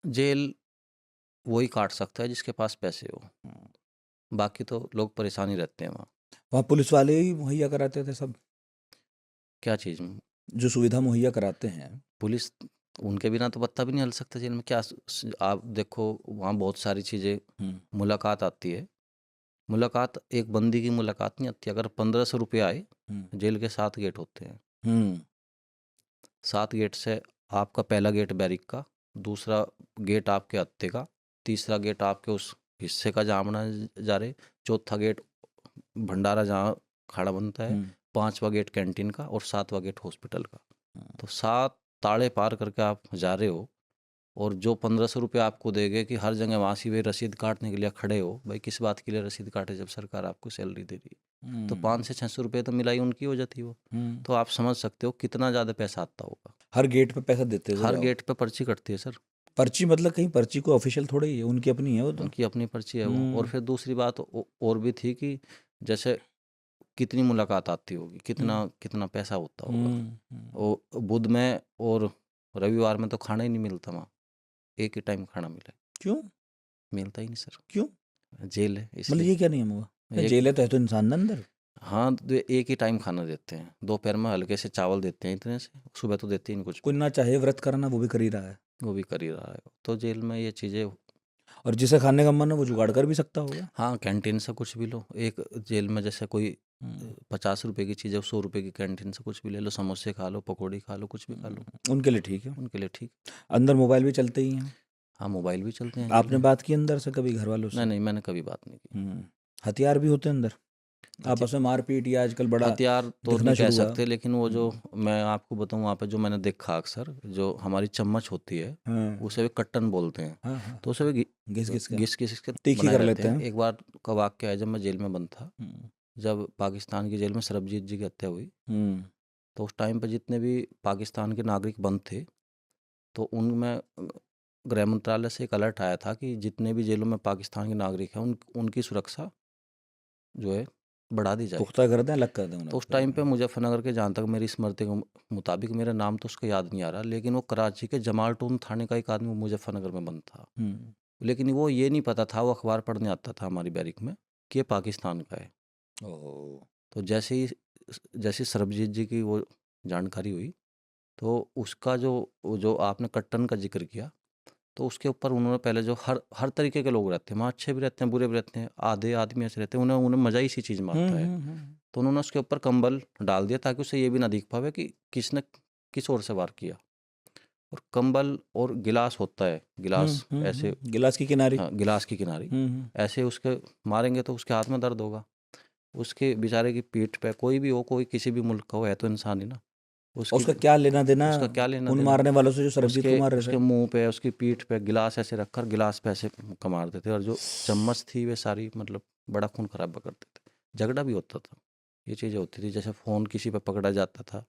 Jail वही काट सकता है जिसके पास पैसे हो, बाकी तो लोग परेशान ही रहते हैं वहाँ। वहाँ पुलिस वाले ही मुहैया कराते थे सब, क्या चीज़ में? जो सुविधा मुहैया कराते हैं। पुलिस, उनके बिना तो पत्ता भी नहीं हल सकता जेल में। क्या आप देखो वहाँ बहुत सारी चीज़ें, हम्म, मुलाकात आती है। मुलाकात एक बंदी की मुलाकात नहीं आती। अगर 1500 रुपये आए, हम्म, जेल के 7 गेट होते हैं। हम्म, 7 गेट से आपका पहला गेट बैरिक का, दूसरा गेट आपके हत्थे का, तीसरा गेट आपके उस हिस्से का जहाँ बना जा रहे, चौथा गेट भंडारा जहाँ खाड़ा बनता है, हम्म, पांचवा गेट कैंटीन का, और सातवां गेट हॉस्पिटल का। हम्म, तो 7 ताड़े पार करके आप जा रहे हो, और जो 1500 रुपये आपको देंगे कि हर जगह वहाँ से वे रसीद काटने के लिए खड़े हो। भाई किस बात के लिए रसीद काटे जब सरकार आपको सैलरी दे रही है? तो 500 से 600 रुपये तो मिलाई उनकी हो जाती हो। हम्म। तो आप समझ सकते हो कितना ज़्यादा पैसा आता होगा। हर गेट पे पैसा देते थे हर जाओ। गेट पे पर्ची कटती है सर। पर्ची मतलब कहीं पर्ची को ऑफिशियल थोड़ी है, उनकी अपनी है वो तो। उनकी अपनी पर्ची है वो। और हम्म, फिर दूसरी बात और भी थी कि जैसे कितनी मुलाकात आती होगी, कितना हम्म, कितना पैसा होता होगा। हम्म, और बुध में और रविवार में तो खाना ही नहीं मिलता वहाँ। एक ही टाइम खाना मिले, क्यों? मिलता ही नहीं सर। क्यों? जेल है मतलब इसलिए। ये क्या नियम हुआ? नहीं, एक, जेल है तो इंसान ना अंदर। हाँ, तो एक ही टाइम खाना देते हैं। दोपहर में हल्के से चावल देते हैं इतने से, सुबह तो देते ही नहीं कुछ कोई भी। ना चाहे व्रत करना, वो भी कर ही रहा है। वो भी कर ही रहा है। तो जेल में ये चीज़ें। और जिसे खाने का मन है वो जुगाड़ कर भी सकता होगा। हाँ, कैंटीन से कुछ भी लो। एक जेल में जैसे कोई हम्म, 50 रुपए की चीज़ है, 100 रुपए की कैंटीन से कुछ भी ले लो, समोसे खा लो, पकौड़ी खा लो, कुछ भी खा लो, उनके लिए ठीक है। उनके लिए ठीक। अंदर मोबाइल भी चलते ही हैं। हाँ, मोबाइल भी चलते हैं जेल आपने में। बात की अंदर से कभी घर वालों नहीं से? नहीं, मैंने कभी बात नहीं की। हम्म। हथियार भी होते हैं अंदर? हथि- आपस में मारपीट या आजकल बड़ा हथियार तो दिखना नहीं कह शुरू हुआ? सकते, लेकिन वो जो मैं आपको बताऊँ, वहाँ पे जो मैंने देखा अक्सर, जो हमारी चम्मच होती है हाँ, उसे भी कट्टन बोलते हैं। हाँ, हाँ, तो उसे भी घिस घिस के घिस के तीखी बनाए कर जाते लेते हैं। हैं। एक बार का वाक्य है, जब मैं जेल में बंद था, हम्म, जब पाकिस्तान की जेल में सरबजीत जी की हत्या हुई, हम्म, तो उस टाइम पे जितने भी पाकिस्तान के नागरिक बंद थे, तो उनमें गृह मंत्रालय से एक अलर्ट आया था कि जितने भी जेलों में पाकिस्तान के नागरिक हैं उनकी सुरक्षा जो है बढ़ा दी जाए। पुख्ता कर दें, अलग कर दें उन्हें तो उस फिर। टाइम पे मुजफ्फरनगर के, जहाँ तक मेरी स्मृति के मुताबिक, मेरा नाम तो उसका याद नहीं आ रहा, लेकिन वो कराची के जमाल टोन थाने का एक आदमी मुजफ्फरनगर में बंद था। हम्म, लेकिन वो ये नहीं पता था, वो अखबार पढ़ने आता था हमारी बैरिक में, कि ये पाकिस्तान का है। ओह, तो जैसे सरबजीत जी की वो जानकारी हुई, तो उसका जो जो आपने कट्टन का जिक्र किया, तो उसके ऊपर उन्होंने पहले, जो हर हर तरीके के लोग रहते हैं वहाँ, अच्छे भी रहते हैं, बुरे भी रहते हैं, आधे आदमी ऐसे रहते हैं, उन्हें उन्हें मज़ा ही इसी चीज़ में आता है। तो उन्होंने उसके ऊपर कंबल डाल दिया ताकि उसे ये भी ना दिख पावे कि किसने किस ओर से वार किया। और कंबल और गिलास होता है, गिलास ऐसे, गिलास की किनारी। हाँ, गिलास की किनारी, हम्म, ऐसे उसके मारेंगे तो उसके हाथ में दर्द होगा। उसके बेचारे की पीठ पे, कोई भी हो, कोई किसी भी मुल्क का हो, है तो इंसान ही ना। और उसकी उसका क्या लेना देना उसका क्या लेना उन देना? मारने वालों से जो सरबजीत को उसके मार रहे उसके थे? मुंह पे, उसकी पीठ पे गिलास ऐसे रखकर गिलास पे ऐसे मारते थे, और जो चम्मच थी वे सारी, मतलब बड़ा खून खराबा करते थे। झगड़ा भी होता था, ये चीज़ें होती थी। जैसे फ़ोन किसी पे पकड़ा जाता था,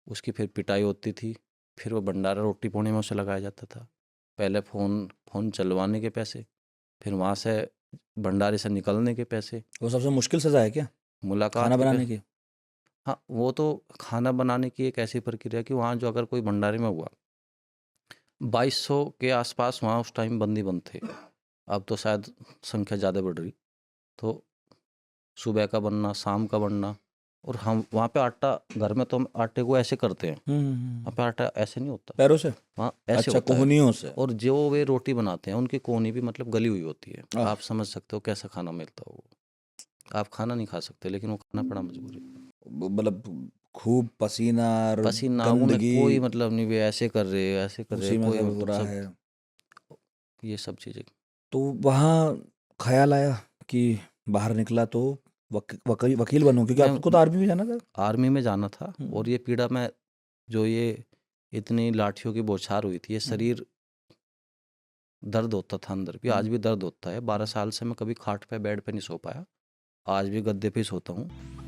उसकी फिर पिटाई होती थी, फिर वो भंडारा रोटी पानी में उसे लगाया जाता था। पहले फ़ोन फ़ोन चलवाने के पैसे, फिर वहाँ से भंडारे से निकलने के पैसे, वो सबसे मुश्किल सजा है क्या, मुलाकात खाना के बनाने पैसे। की? हाँ, वो तो खाना बनाने की एक ऐसी प्रक्रिया है कि वहाँ जो अगर कोई भंडारे में हुआ, 2200 के आसपास वहाँ उस टाइम बंदी बंद थे। अब तो शायद संख्या ज़्यादा बढ़ रही। तो सुबह का बनना, शाम का बनना, और हम वहाँ पे आटा, घर में तो हम आटे को ऐसे करते हैं, वहाँ पे आटा ऐसे नहीं होता, पैरों से? वहाँ ऐसे अच्छा, होता है। कोहनियों से। और जो वे रोटी बनाते हैं उनकी कोहनी भी मतलब गली हुई होती है। आह, आप समझ सकते हो कैसा खाना मिलता होगा। आप खाना नहीं खा सकते, लेकिन वो खाना पड़ा मजबूरी। मतलब खूब पसीना और पसीना, उन्हें गंदगी, कोई मतलब नहीं, वे ऐसे कर रहे, ऐसे कर रहे, उसी में कोई सब हो मतलब रहा सब, है। ये सब चीज़ें। तो वहाँ ख्याल आया कि बाहर निकला तो वकील बनूं, क्योंकि मैं आपको तो आर्मी में जाना था। आर्मी में जाना था, और हम्म, ये पीड़ा में, जो ये इतनी लाठियों की बौछार हुई थी, ये हम्म, शरीर दर्द होता था अंदर भी, आज हम्म, भी दर्द होता है। 12 साल से मैं कभी खाट पे, बेड पे नहीं सो पाया। आज भी गद्दे पे ही सोता हूँ।